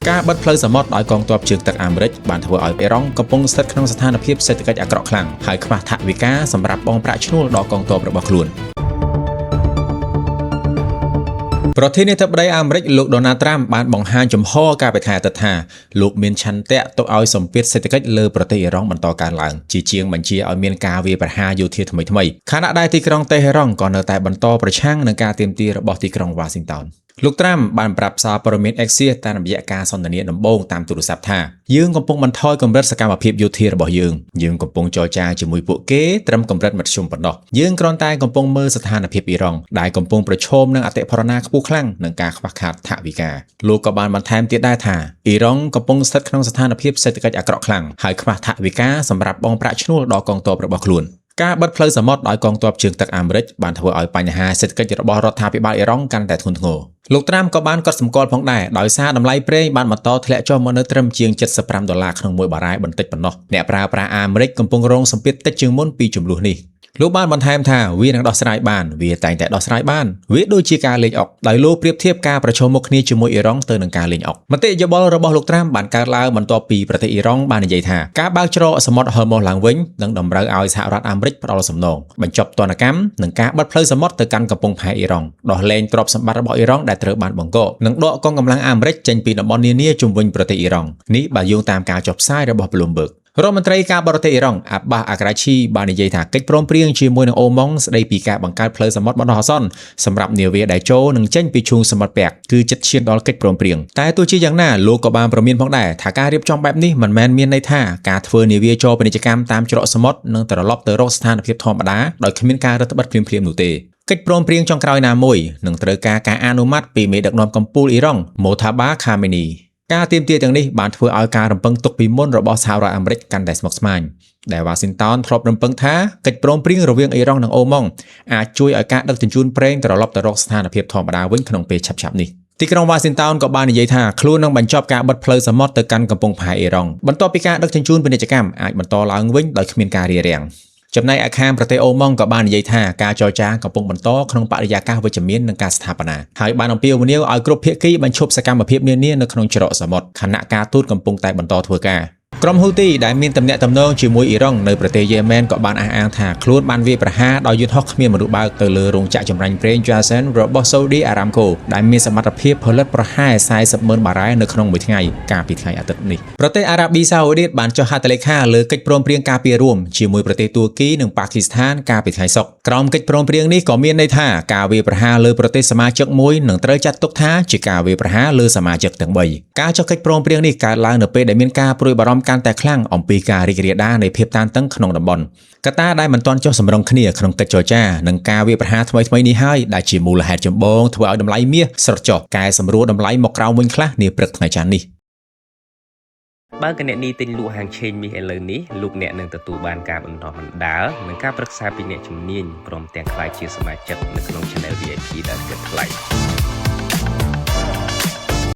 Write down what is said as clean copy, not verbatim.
ការបិទផ្លូវសមុទ្រដោយកងទ័ពជើងទឹកអាមេរិកបានធ្វើឲ្យអ៊ីរ៉ង់កំពុងស្ថិតក្នុងស្ថានភាពសេដ្ឋកិច្ចអាក្រក់ខ្លាំងហើយខ្វះថវិកាសម្រាប់បង់ប្រាក់ឈ្នួលដល់កងទ័ពរបស់ខ្លួនប្រធានាធិបតីអាមេរិកលោកដូណាល់ត្រាំបានបង្ហាញចំហការពិតថាលោកមានឆន្ទៈទុកឲ្យសម្ពាធសេដ្ឋកិច្ចលើប្រទេសអ៊ីរ៉ង់បន្តកើនឡើងជាជាងបញ្ជាឲ្យមានការវាយប្រហារយោធាថ្មីៗខណៈដែលទីក្រុងតេហេរ៉ង់ក៏នៅតែបន្តប្រឆាំងនឹងការទាមទាររបស់ទីក្រុងវ៉ាស៊ីនតោនលោកត្រាំបានប្រាប់សារព័ត៌មាន Axios តាមរយៈការសន្ទនាដំបូងតាមទូរស័ព្ទថាយើងកំពុងបន្ថយកម្រិតសកម្មភាពយោធារបស់យើងកំពុងចរចាជាមួយពួកគេត្រឹមកម្រិតមធ្យមប៉ុណ្ណោះយើងគ្រាន់តែកំពុងមើលស្ថានភាពអ៊ីរ៉ង់ដែលកំពុងប្រឈមនឹងអតិផរណាខ្ពស់ខ្លាំងនិងការខ្វះខាតថវិកាលោកក៏បានបន្ថែមទៀតដែរថាអ៊ីរ៉ង់កំពុងស្ថិតក្នុងស្ថានភាពសេដ្ឋកិច្ចអាក្រក់ខ្លាំងហើយខ្វះថវិកាសម្រាប់បង់ប្រាក់ឈ្នួលដល់កងទ័ពរបស់ខ្លួនការបិទផ្លូវសមុទ្រដោយកងទ័ពជើងទឹកអាមេរិកបានធ្វើឲ្យបញ្ហាសេដ្ឋកិច្ចរបស់រដ្ឋាភិបាលអ៊ីរ៉ង់កាន់តែធ្ងន់ធ្ងរលោកត្រាំក៏បានកត់សម្គាល់ផងដែរដោយសារតម្លៃប្រេងបានបន្តធ្លាក់ចុះមកនៅត្រឹមជាង$75ក្នុងមួយបារ៉ែលបន្តិចប៉ុណ្ណោះអ្នកប្រើប្រាស់អាមេរិកកំពុងរងសម្ពាធតិចជាងមុនពីចំនួននេះលោកបានបន្ថែមថាវានឹងដោះស្រាយបានវាតែងតែដោះស្រាយបានវាដូចជាការលេងអុកដោយលោកប្រៀបធៀបការប្រឈមមុខគ្នាជាមួយអ៊ីរ៉ង់ទៅនឹងការលេងអុកមតិយោបល់របស់លោកត្រាំបានកើតឡើងបន្ទាប់ពីប្រទេសអ៊ីរ៉ង់បាននិយាយថាការបើកច្រកសមុទ្រហឺម៉ូសឡើងវិញនឹងតម្រូវឲ្យសហរដ្ឋអាមេរិកផ្ដល់សំណងបញ្ចប់ទណ្ឌកម្មនិងការបិទផ្លូវសមុទ្រទៅកាន់កំពង់ផែអ៊ីរ៉ង់ដោះលែងទ្រព្យសម្បត្តិរបស់អ៊ីរ៉ង់ដែលត្រូវបានបង្កកនិងដកកងកម្លាំងអាមេរិកចេញពីតំបន់នានាជុំវិញប្រទេសអ៊ីរ៉ង់នេះបើយោងតាមការចុះផ្សាយរបស់ Bloombergរដ្ឋមន្ត្រីការបរទេសអ៊ីរ៉ង់អាបាសអាក្រាឈីបាននិយាយថាកិច្ចព្រមព្រៀងជាមួយនឹងអូម៉ុងស្ដីពីការបង្កើតផ្លូវសមុទ្របណ្ដោះអាសន្នសម្រាប់នាវាដែលចូលនិងចេញពីឈូងសមុទ្រពាក់គឺជិតឈានដល់កិច្ចព្រមព្រៀងតែទោះជាយ៉ាងណាលោកក៏បានប្រមានផងដែរថាការរៀបចំបែបនេះមិនមែនមានន័យថាការធ្វើនាវាចូលពាណិជ្ជកម្មតាមច្រកសមុទ្រនឹងត្រឡប់ទៅរកស្ថានភាពធម្មតាដោយគ្មានការរឹតបន្តឹងភ្លាមៗនោះទេកិច្ចព្រមព្រៀងចុងក្រោយណាមួយនឹងត្រូវការអនុម័តពីមេដឹកនាំកំពូលអ៊ីរ៉ង់ម៉ូថាបាខាមេនីការទាមទារទាំងនេះបានធ្វើឲ្យការរំពឹងទុកពីមុនរបស់សហរដ្ឋអាមេរិកកាន់តែស្មុគស្មាញដែលវ៉ាស៊ីនតោនធ្លាប់រំពឹងថាកិច្ចព្រមព្រៀងរវាងអ៊ីរ៉ង់និងអូម៉ុងអាចជួយឲ្យការដឹកជញ្ជូនប្រេងត្រឡប់ទៅរកស្ថានភាពធម្មតាវិញក្នុងពេលឆាប់ៗនេះទីក្រុងវ៉ាស៊ីនតោនក៏បាននិយាយថាខ្លួននឹងបញ្ចប់ការបិទផ្លូវសមុទ្រទៅកាន់កំពង់ផែអ៊ីរ៉ង់បន្ទាប់ពីការដឹកជញ្ជូនពាណិជ្ជកម្មអាចបន្តឡើងវិញដោយគ្មានការរារាំងចំណែកឯខាងប្រទេសអូម៉ុងក៏បាននិយាយថាការចរចាកំពុងបន្តក្នុងបរិយាកាសវិជ្ជមាននិងការស្ថាបនាហើយបានអំពាវនាវឲ្យគ្រប់ភាគីបញ្ឈប់សកម្មភាពនានានៅក្នុងច្រកសមុទ្រខណៈការទូតកំពុងតែបន្តធ្វើការក្រុមហ៊ូទីដែលមានទំនាក់ទំនងជាមួយអ៊ីរ៉ង់នៅប្រទេសយេម៉ែនក៏បានអះអាងថាខ្លួនបានវាយប្រហារដោយយន្តហោះគ្មានមនុស្សបើកទៅលើរោងចក្រចម្រាញ់ប្រេង Jazan របស់ Saudi Aramco ដែលមានសមត្ថភាពផលិតប្រហែល40,000 បារ៉ែលនៅក្នុងមួយថ្ងៃកាលពីថ្ងៃអាទិត្យនេះប្រទេសអារ៉ាប៊ីសាអូឌីតបានចុះហត្ថលេខាលើកិច្ចព្រមព្រៀងការពាររួមជាមួយប្រទេសទួរគីនិងប៉ាគីស្ថានកាលពីថ្ងៃសុក្រក្រោមកិច្ចព្រមព្រៀងនេះក៏មានន័យថាការវាយប្រហារលើប្រទេសសមាជិកមួយនឹងត្រូវចាត់ទុកថាជាការវាយប្រហារលើសមាជិកទាំង3ការចុះកិច្ចព្រមព្រៀងនេះកើតឡើងនៅពេលដែលមានការព្រួយបារម្ភកាន់តែខ្លាំងអំពីការរីករាលដាលនៃភាពតានតឹងក្នុងតំបន់កត្តាដែលមិនទាន់ចុះសម្រុងគ្នាក្នុងកិច្ចចរចានិងការវាយប្រហារថ្មីៗនេះហើយដែលជាមូលហេតុចម្បងធ្វើឲ្យតម្លៃមាសស្រុតចុះកែសម្រួលតម្លៃមកក្រោមវិញខ្លះនាព្រឹកថ្ងៃច័ន្ទនេះបើកអ្នកនេះទិញលក់ហាងឆេងមាសឥឡូវនេះលោកអ្នកនឹងទទួលបានការបន្តបណ្ដាលនិងការប្រឹក្សាពីអ្នកជំនាញព្រមទាំងក្លាយជាសមាជិកនៅក្នុង Channel VIP ដែលគិតថ្លៃ